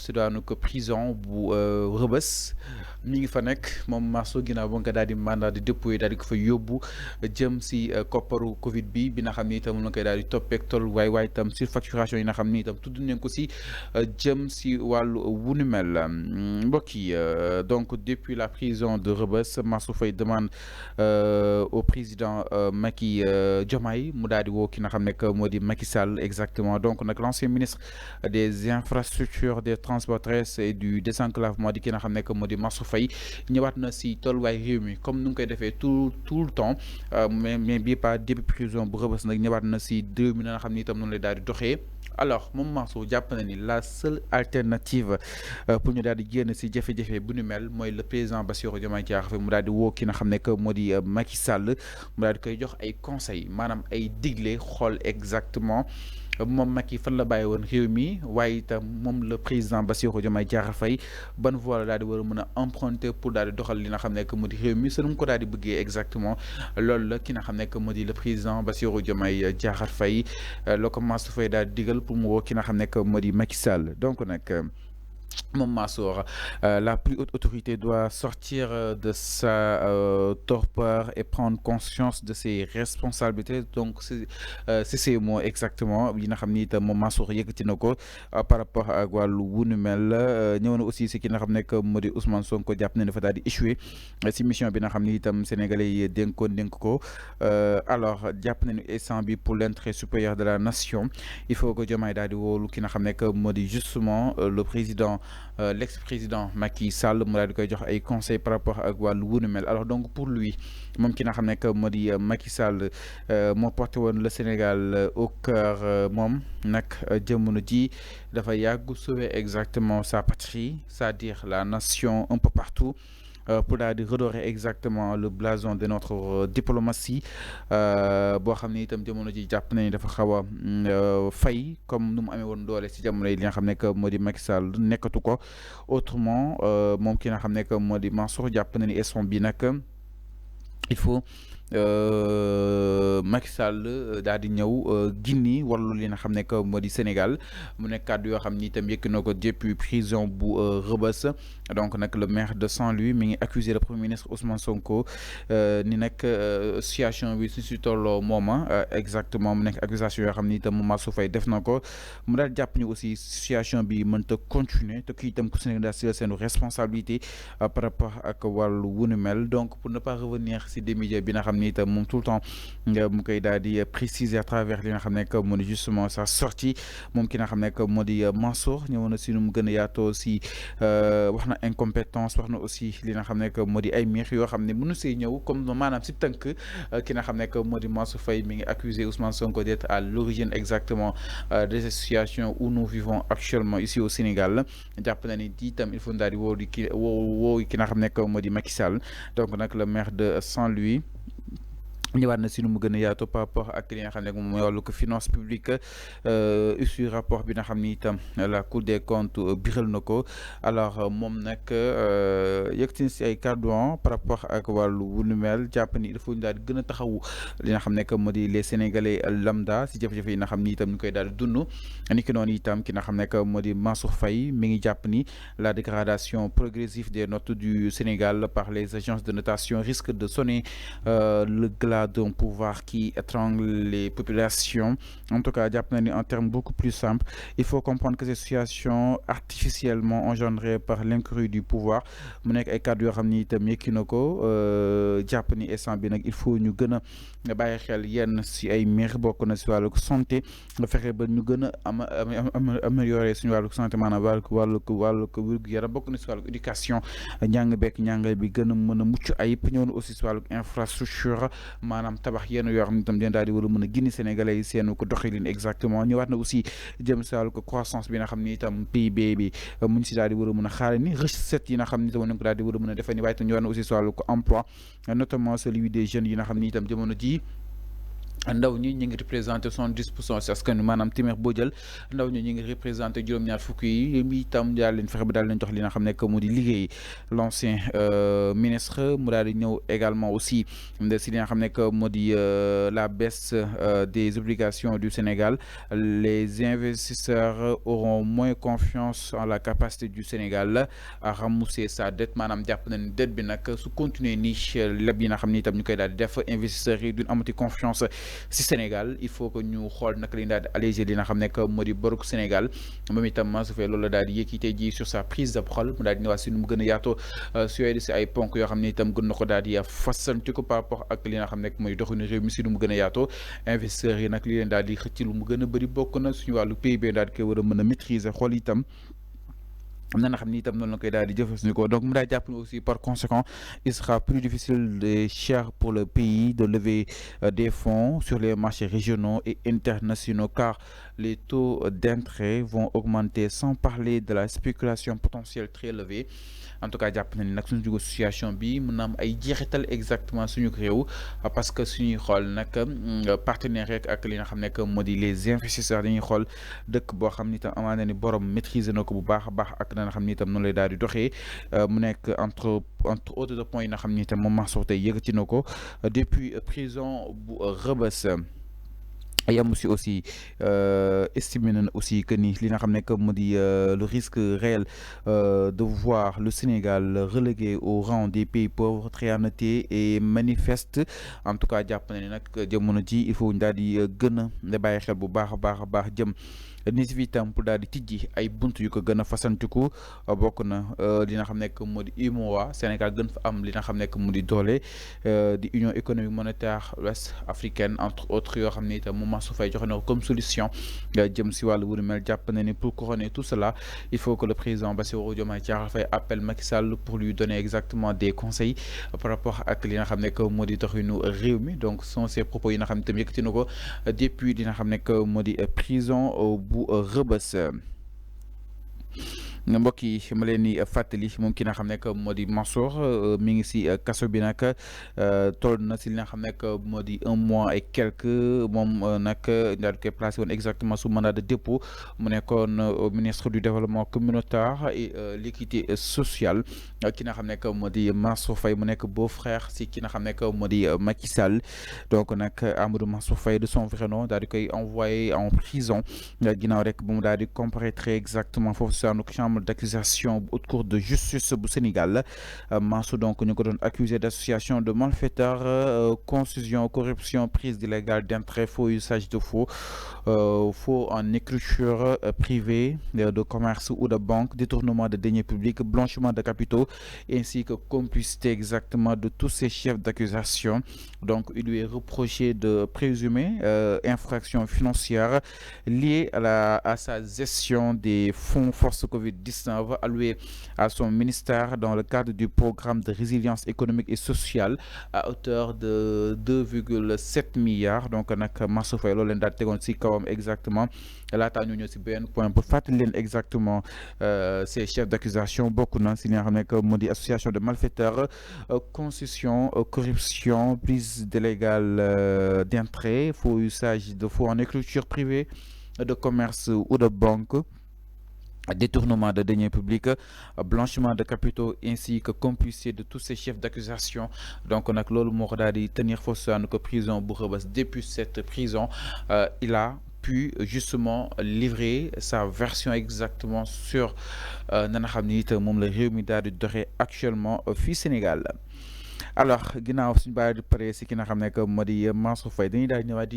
si daanu ko prison bu Rebeuss mi ngi fa nekk moom Mansour ginnaaw ba nga daal di mandat de dépôt yi daal di ko fa yóbbu jëm si kopparu Covid bi nga xam ni itam la koy daal di toppeek toll waaye itam surfacturation yi nga xam ni itam tudd nañ ko si jëm si wàllu wunu mel mbokk yi donc depuis la prison de Rebeuss Mansour Faye demande au président Macky Diomaye mu daal di woo ki nga xam ne moo di Macky Sall exactement donc nag l'ancien ministre des infrastructures des transports terrestres et du désenclavement di ki nga xam ne moo di Mansour Faye ñëwaat na si tolluwaay réew mi comme nu ngi koy defee tout le temps mais bii pas depuis prison bu Rebeuss nag ñëwaat na si réew mi na nga xam ni itam noonu lay daal di doxee. Alors moom Mansour jàpp na ni la seule alternative pour ñu daal di génn si jafe-jafe bu ñu mel mooy le président Bassirou Diomaye Diakhar Faye mu daal di woo ki nga xam ne moo di Macky Sall mu daal di koy jox ay conseils maanaam ay digle xool exactement moom Macky fan la bàyyi woon réew mi waaye itam moom le président Bassirou Diomaye Diakhar Faye ban voie la daal di war a mën a emprunter pour daal di doxal li nga xam ne moo di réew mi su mu ko daal di bëggee exactement loolu la ki nga xam ne moo di le président Bassirou Diomaye Diakhar Faye la ko Mansour Faye daal di digal pour mu woo ki nga xam ne moo di Macky Sall donc nag. Mon Mansour, la plus haute autorité doit sortir de sa torpeur et prendre conscience de ses responsabilités. Donc, c'est ces mots exactement. Il y a mon Mansour par rapport à Guadeloupe. Nous aussi, c'est qu'il y a que Modi Ousmane Sonko diapne ne fait échouer. Si mission bien ramené tam sénégalais denko. Alors, diapne est sambi pour l'intérêt supérieur de la nation. Il faut que Diomaye Dadi Wolu qui n'a que Modi justement le président. L'ex-président Macky Sall mu daal di koy jox ay conseils par rapport ak wàllu wunu mel alors donc pour lui moom ki nga xam ne moo di Macky Sall moo porté woon le Sénégal au cœur moom nag jamono ji dafa yàgg sauver exactement sa patrie c'est-à-dire la nation un peu partout pour daal di redorer exactement le blason de notre diplomatie boo xam ne itam jamono ji jàpp nañu dafa xaw a fay comme nu mu amee woon doole si jamono yi li nga xam ne moo di Macky Sall nekkatu ko autrement moom ki nga xam ne moo di Mansour jàpp na ni instant bi nag il faut Macky Sall daal di ñëw Guinée wala li nga xam ne moo di Sénégal mu nekk kàddu yoo xam ni itam yëkk na ko depuis prison bu Rebeuss donc nag le maire de Saint-Louis mi ngi accusé le premier ministre Ousmane Sonko ni nag situation bi si tolloo mooma exactement mu nekk accusation yoo xam ni itam Mansour Faye def na ko mu daal jàpp ni aussi situation bi mënta continuer te kii itam ku si nekk daal si seen responsabilité par rapport ak wàllu wunu mel donc pour ne pas revenir si des médias bi nga xam ni itam moom tout le temps mu koy daal di préciser à travers li nga xam ne moo di justement sa sortie moom ki nga xam ne moo di Mansour ñëwoon na si nu mu gën a yaatoo si wax na incompétence wax na aussi li nga xam ne moo di ay miix yoo xam ne mënu see ñëw comme maanaam si tënk ki nga xam ne moo di Mansour Faye mi ngi accusé Ousmane Sonko d'être à l'origine exactement de cette situation où nous vivons actuellement ici au Sénégal jàpp na ni itam il faut daal di woo di ki woo ki nga xam ne moo di Macky Sall donc nag le maire de Saint-Louis ñëwaat na si nu mu gën a yaatu par rapport ak li nga xam ne moom mooy wàllu ko finance publique issu rapport bi nga xam ni itam la Cour des comptes biral na ko alors moom nag yëkkati na si ay kàddu par rapport ak wàllu wu nu mel jàpp ni il faut ñu daal di gën a taxawu li nga xam ne moo di les sénégalais lambda si jafe-jafe yi nga xam ni itam ñu koy daal di dund ni ki noonu itam ki nga xam ne moo di Mansour Faye mi ngi jàpp ni la dégradation progressive des notes du Sénégal par les agences de notation risque de sonner le glas d'un pouvoir qui étrangle les populations. En tout cas, en termes beaucoup plus simples, il faut comprendre que ces situations artificiellement engendrées par l'incrue du pouvoir, il faut ñu gën a bàyyi xel yenn si ay mbir bokk na si wàllu santé nga fexe ba ñu gën a améliorer suñu wàllu santé maanaam wàllu wérgu yaram bokk na si wàllu éducation njàng bekk njàngale bi gën a mën a mucc ayib ñëw na aussi si wàllu infrastructure maanaam tabax yenn yoo xam ne itam dina daal di war a mën a gindi sénégalais yi seen ko doxalin exactement ñëwaat na aussi jëm si wàllu ko croissance bi nga xam ni itam PIB bi mu ngi si daal di war a mën a xaare ni recette yi nga xam ni itam nañ ko daal di war a mën a defee ni waaye itam ñëwaat na aussi si wàllu ko emploi notamment celui des jeunes yi nga xam ni itam jamono ji ndaw ñi ñi ngi représenté 70% si askan wi maanaam téeméer boo jël ndaw ñi ñi ngi représenté juróom-ñaar fukk yi mi itam daal leen fexe ba daal leen jox li nga xam ne que mu di liggéey l'ancien ministre mu daal di ñëw également aussi si li nga xam ne que mu di la baisse des obligations du Sénégal. Les investisseurs auront moins confiance en la capacité du Sénégal à rembourser sa dette maanaam jàpp na ni dette bi nag su continuer nii leb yi nga xam ni itam ñu koy daal di def investisseurs yi duñ amati confiance si Sénégal. Il faut que ñu xool naka lañ daal di alléger li nga xam ne que moo di boruk Sénégal moom itam Mansour Faye loolu la daal di yëkkite ji sur sa prise de parole mu daal di ñëwaat si nu mu gën a yaatoo si yooyu si ay ponk yoo xam ne itam gën na ko daal di fasanti ko par rapport ak li nga xam ne mooy doxinu réew mi si nu mu gën a yaatoo. investisseurs yi nag li leen daal di xëcc lu mu gën a bëri bokk na suñu wàllu PIB daal di koy war a mën a maîtriser xool itam am na nga xam ni itam noonu la koy daal di jëfandikoo. Donc mu daal jàpp ne aussi par conséquent il sera plus difficile et cher pour le pays de lever des fonds sur les marchés régionaux et internationaux car les taux d'intérêt vont augmenter sans parler de la spéculation potentielle très élevée. En tout cas jàpp na ni nag suñu négociation bi mën na am ay jeexital exactement suñu réew parce que suñuy xool nag partenaire rek ak li nga xam ne que moo di les investisseurs dañuy xool dëkk boo xam ni tam amaana ni borom maîtriser na ko bu baax a baax ak na nga xam ni itam noonu lay daal di doxee mu nekk entre autres de points yi nga xam ni itam moom Mansour tey yëkkati na ko depuis prison bu Rebeuss. yam si aussi estimé nañ aussi que ni li nga xam ne que mu di le risque réel de voir le Sénégal relégué au rang des pays pauvres très annoté et manifeste. En tout cas jàpp na ni nag jamono ji il faut ñu daal di gën a bàyyi xel bu baax a baax jëm nit fi itam pour daal di tijji ay bunt yu ko gën a fasantiku bokk na li nga xam ne que mu di UEMOA Sénégal gën fa am li nga xam ne que mu di doole di Union économique monétaire ouest africaine entre autres yoo xam ne itam moom Mansour Faye joxe na ko comme solution jëm si wàllu wu mel. jàpp na ni pour couronner tout cela il faut que le président Bassirou Diomaye Diakhar Faye appelle Macky Sall pour lui donner exactement des conseils par rapport ak li nga xam ne que moo di doxinu réew mi. Donc sont ces propos yi nga xam ne tam yëkkati na ko depuis li nga xam ne que moo di prison bu Rebeuss. mbokk yi ma leen di fàttali moom ki nga xam ne que moo di Mansour mi ngi si kaso bi nag toll na si li nga xam ne que moo di 1 mois et quelques moom nag daal di koy placé woon exactement sous mandat de dépôt mu nekkoon ministre du développement communautaire et l'équité sociale ki nga xam ne que moo di Mansour Faye mu nekk beau frère si ki nga xam ne que moo di Macky Sall. Donc nag Amadou Mansour Faye de son vrai nom daal di koy envoyé en prison ginnaaw rek bu mu daal di comparaître exactement foofu si chambre d'accusation haute cour de justice bu Sénégal. Mansour donc ñu ko doon accusé d'association de malfaiteurs, confusion, corruption, prise illégale d'intérêt, faux usage de faux en écriture privée de commerce ou de banque, détournement de deniers publics, blanchiment de capitaux ainsi que complicité exactement de tous ces chefs d'accusation. Donc il lui est reproché de présumer infraction financière liée à sa gestion des fonds force Covid-19 alloués à son ministère dans le cadre du programme de résilience économique et sociale à hauteur de 2,7 milliards. Donc nag Mansour Faye loolu leen daal tegoon si kawam exactement laataa ñu ñëw si benn point pour fàttali leen exactement ces chefs d'accusation bokk na si li nga xam ne que moo di association de malfaiteurs, concession, corruption, prise illégale d'intérêt, faux usage de faux en écriture privée de commerce ou de banque, détournement de deniers publics, blanchiment de capitaux ainsi que complicité de tous ces chefs d'accusation. Donc nag loolu moo ko daal di tenir fausse que prison bu Rebeuss. Depuis cette prison il a pu justement livrer sa version exactement sur nana xam ni it moom la réew mi daal di doxee actuellement fii Sénégal. Alors ginnaaw suñu bàyyi di pare si ki nga xam ne que moo di Mansour Faye dañuy daal di ñëwaat